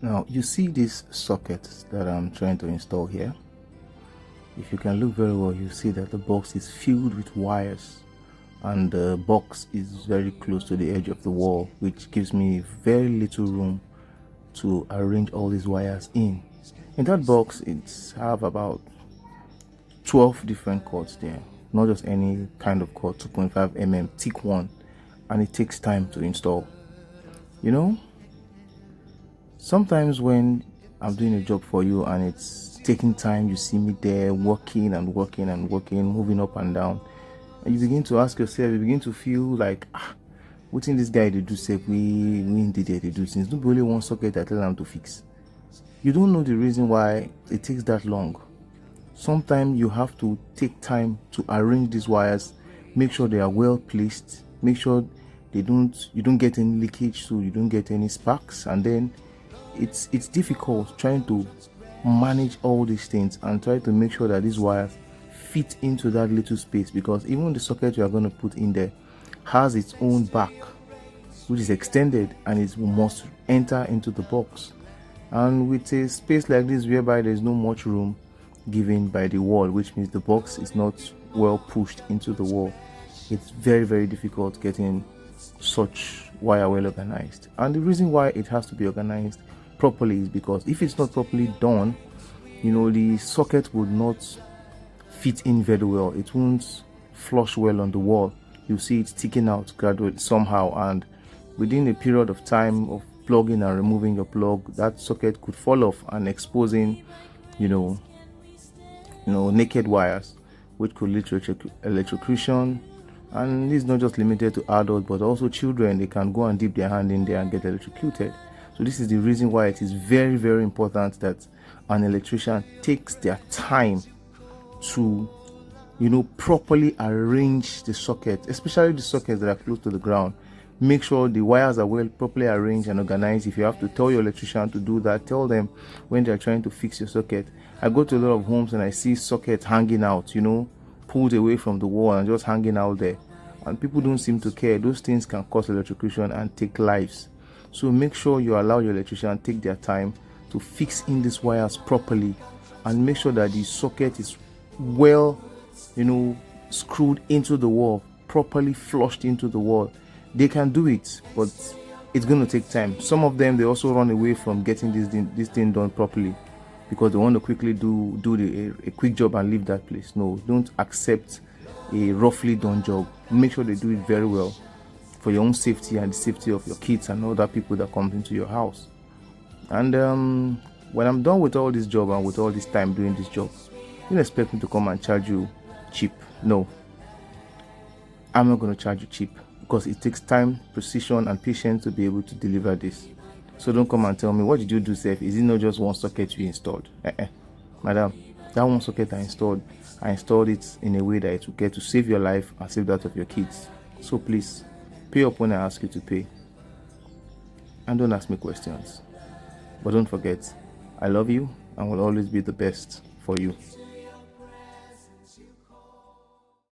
Now you see this socket that I'm trying to install here. If you can look very well, you see that the box is filled with wires and the box is very close to the edge of the wall, which gives me very little room to arrange all these wires in. In that box, it's have about 12 different cords there, not just any kind of cord, 2.5 mm thick one, and it takes time to install. You know, sometimes when I'm doing a job for you and it's taking time, you see me there working and working and working, moving up and down, and you begin to ask yourself, you begin to feel like, what in this guy they do say we indeed they do things. Don't be only one socket I tell them to fix. You don't know the reason why it takes that long. Sometimes you have to take time to arrange these wires, make sure they are well placed, make sure you don't get any leakage, so you don't get any sparks, and then it's difficult trying to manage all these things and try to make sure that these wires fit into that little space, because even the socket you are going to put in there has its own back which is extended and it must enter into the box. And with a space like this whereby there's no much room given by the wall, which means the box is not well pushed into the wall, it's very, very difficult getting such wire well organized. And the reason why it has to be organized properly is because if it's not properly done, the socket would not fit in very well. It won't flush well on the wall. You see it sticking out gradually somehow, and within a period of time of plugging and removing your plug, that socket could fall off and exposing naked wires, which could lead to electrocution. And this is not just limited to adults but also children. They can go and dip their hand in there and get electrocuted. So this is the reason why it is very, very important that an electrician takes their time to properly arrange the socket, especially the sockets that are close to the ground. Make sure the wires are well properly arranged and organized. If you have to tell your electrician to do that, tell them when they're trying to fix your socket. I go to a lot of homes and I see sockets hanging out, pulled away from the wall and just hanging out there, and people don't seem to care. Those things can cause electrocution and take lives. So make sure you allow your electrician take their time to fix in these wires properly, and make sure that the socket is well screwed into the wall, properly flushed into the wall. They can do it, but it's going to take time. Some of them, they also run away from getting this thing done properly because they want to quickly do a quick job and leave that place. No, don't accept a roughly done job. Make sure they do it very well for your own safety and the safety of your kids and other people that come into your house. And when I'm done with all this job and with all this time doing this job, you don't expect me to come and charge you cheap. No, I'm not going to charge you cheap, because it takes time, precision and patience to be able to deliver this. So don't come and tell me, what did you do, Seth? Is it not just one socket you installed? Madam, that one socket I installed it in a way that it will get to save your life and save that of your kids. So please, pay up when I ask you to pay, and don't ask me questions. But don't forget, I love you and will always be the best for you.